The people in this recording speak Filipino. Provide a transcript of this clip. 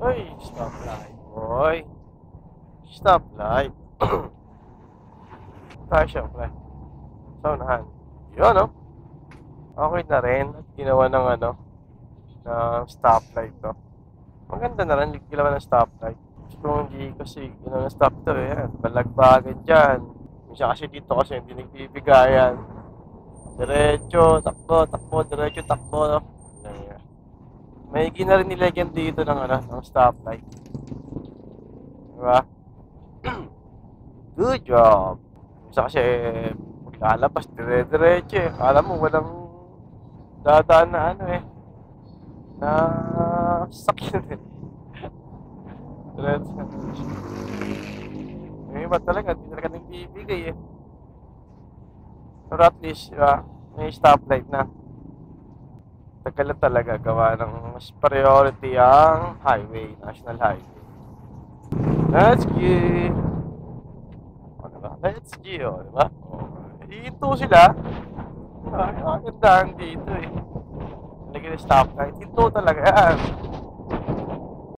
Uy, stoplight, boy. Stoplight. Tayo syempre. Sa unahan. Yun, no? Okay na rin. At ginawa ng ng stoplight to. Maganda na rin. Ginawa ng stoplight. Kung hindi kasi ginawa ng stop to, yan. Balagbagan dyan. Minsan kasi dito kasi hindi nagbibigayan. Diretso, takbo, takbo, diretso, takbo, no? May na rin nilagyan dito ng ng stoplight. Diba? Good job. Minsan kasi lalabas, dire-diretso eh. Alam mo, walang dadaan na na sakyan eh. Diretso. Yung iba talaga, hindi talaga nagbibigay eh. Pero at least, diba, may stoplight na. Tagal na talaga gawa ng mas priority ang highway, national highway. Let's go! O diba? Let's go, diba? Hihinto sila. Ay, ang gandahan dito eh. Lagyan ng stoplight. Hinto talaga yan.